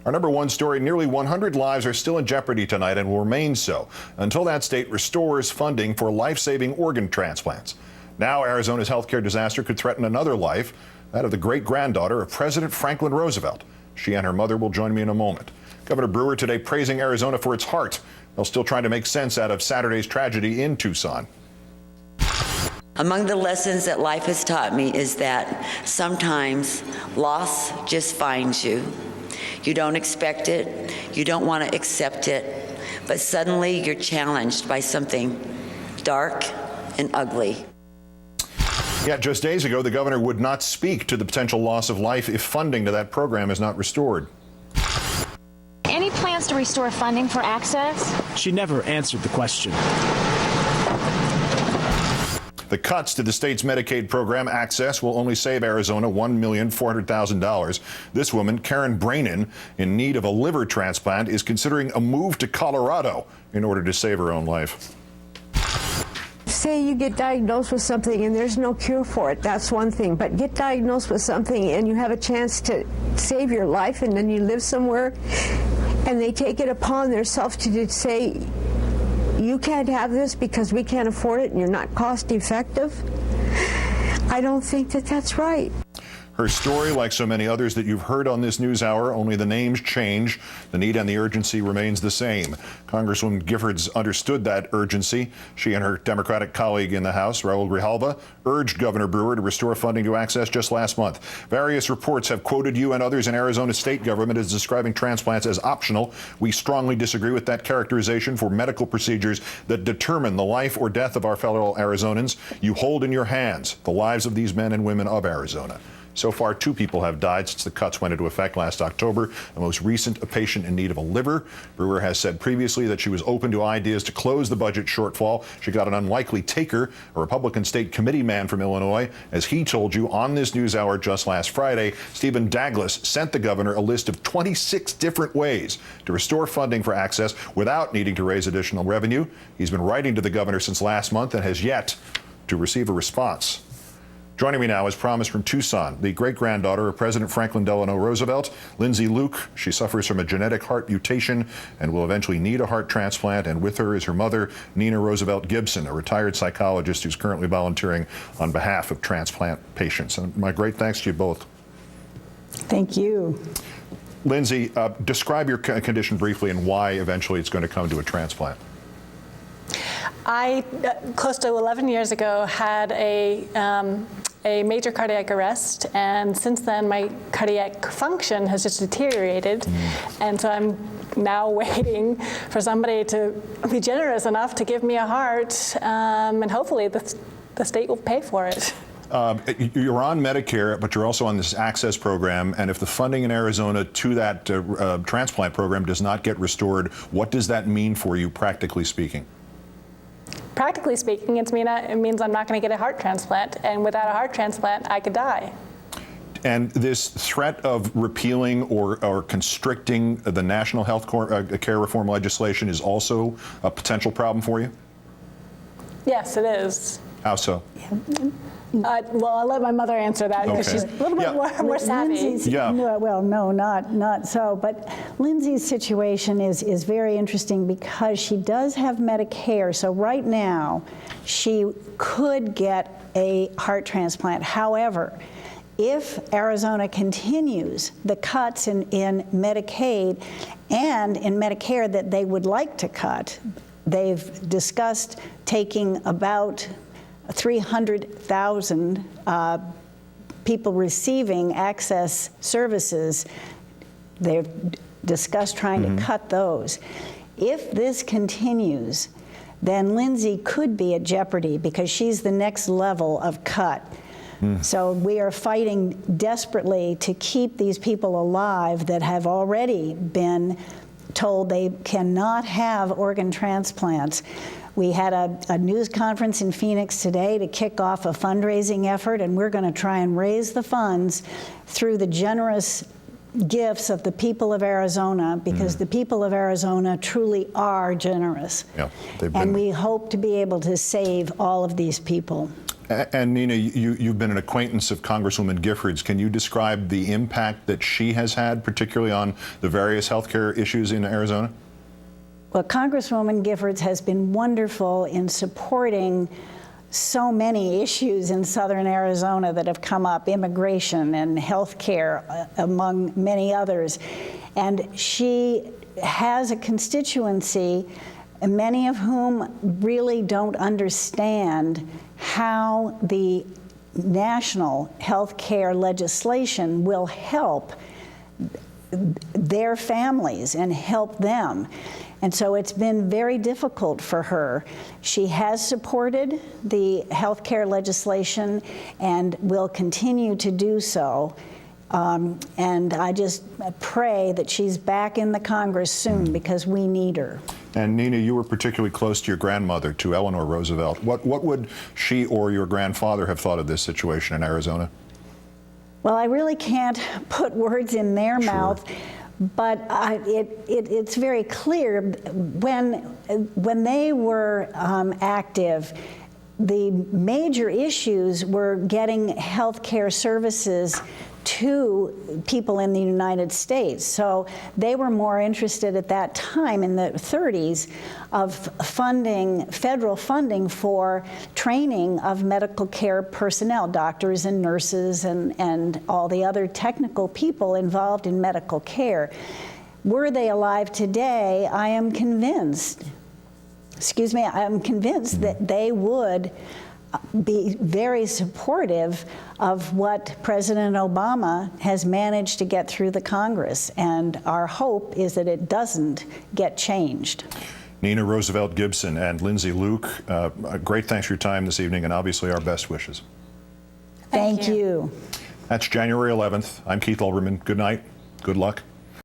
Our number one story, nearly 100 lives are still in jeopardy tonight and will remain so until that state restores funding for life-saving organ transplants. Now Arizona's healthcare disaster could threaten another life, that of the great-granddaughter of President Franklin Roosevelt. She and her mother will join me in a moment. Governor Brewer today praising Arizona for its heart, while still trying to make sense out of Saturday's tragedy in Tucson. Among the lessons that life has taught me is that sometimes loss just finds you. You don't expect it, you don't want to accept it, but suddenly you're challenged by something dark and ugly. Yet just days ago, the governor would not speak to the potential loss of life if funding to that program is not restored. Any plans to restore funding for Access? She never answered the question. The cuts to the state's Medicaid program, Access, will only save Arizona $1,400,000. This woman, Karen Brainin, in need of a liver transplant, is considering a move to Colorado in order to save her own life. Say you get diagnosed with something and there's no cure for it, that's one thing. But get diagnosed with something and you have a chance to save your life, and then you live somewhere and they take it upon themselves to say, you can't have this because we can't afford it and you're not cost effective. I don't think that that's right. Her story, like so many others that you've heard on this news hour, only the names change. The need and the urgency remains the same. Congresswoman Giffords understood that urgency. She and her Democratic colleague in the House, Raul Grijalva, urged Governor Brewer to restore funding to Access just last month. Various reports have quoted you and others in Arizona state government as describing transplants as optional. We strongly disagree with that characterization for medical procedures that determine the life or death of our fellow Arizonans. You hold in your hands the lives of these men and women of Arizona. So far, 2 people have died since the cuts went into effect last October, the most recent a patient in need of a liver. Brewer has said previously that she was open to ideas to close the budget shortfall. She got an unlikely taker, a Republican state committee man from Illinois. As he told you on this news hour just last Friday, Stephen Douglas sent the governor a list of 26 different ways to restore funding for Access without needing to raise additional revenue. He's been writing to the governor since last month and has yet to receive a response. Joining me now, as promised, from Tucson, the great-granddaughter of President Franklin Delano Roosevelt, Lindsay Luke. She suffers from a genetic heart mutation and will eventually need a heart transplant. And with her is her mother, Nina Roosevelt Gibson, a retired psychologist who's currently volunteering on behalf of transplant patients. And my great thanks to you both. Thank you. Lindsay, describe your condition briefly and why eventually it's going to come to a transplant. I, close to 11 years ago, had a major cardiac arrest, and since then my cardiac function has just deteriorated, and so I'm now waiting for somebody to be generous enough to give me a heart, and hopefully the state will pay for it. You're on Medicare, but you're also on this Access program, and if the funding in Arizona to that transplant program does not get restored, what does that mean for you, practically speaking? Practically speaking, it means I'm not going to get a heart transplant, and without a heart transplant, I could die. And this threat of repealing or constricting the national health care reform legislation is also a potential problem for you? Yes, it is. How so? Well, I'll let my mother answer that because she's a little bit more savvy. Not so. But Lindsay's situation is very interesting because she does have Medicare. So right now, she could get a heart transplant. However, if Arizona continues the cuts in Medicaid and in Medicare that they would like to cut, they've discussed taking about 300,000 people receiving Access services. They've discussed trying to cut those. If this continues, then Lindsay could be at jeopardy because she's the next level of cut. So we are fighting desperately to keep these people alive that have already been told they cannot have organ transplants. We had a news conference in Phoenix today to kick off a fundraising effort, and we're going to try and raise the funds through the generous gifts of the people of Arizona, because the people of Arizona truly are generous. Yeah, and we hope to be able to save all of these people. And Nina, you've been an acquaintance of Congresswoman Giffords. Can you describe the impact that she has had, particularly on the various healthcare issues in Arizona? Well, Congresswoman Giffords has been wonderful in supporting so many issues in southern Arizona that have come up, immigration and health care, among many others. And she has a constituency, many of whom really don't understand how the national health care legislation will help their families and help them. And so it's been very difficult for her. She has supported the health care legislation and will continue to do so. And I just pray that she's back in the Congress soon, because we need her. And Nina, you were particularly close to your grandmother, to Eleanor Roosevelt. What would she or your grandfather have thought of this situation in Arizona? Well, I really can't put words in their mouth, but it's very clear when they were active, the major issues were getting health care services to people in the United States. So they were more interested at that time, in the 30s, of funding, federal funding for training of medical care personnel, doctors and nurses and all the other technical people involved in medical care. Were they alive today, I am convinced, that they would be very supportive of what President Obama has managed to get through the Congress, and our hope is that it doesn't get changed. Nina Roosevelt Gibson and Lindsay Luke, great thanks for your time this evening, and obviously our best wishes. Thank you. That's January 11th. I'm Keith Olbermann. Good night. Good luck.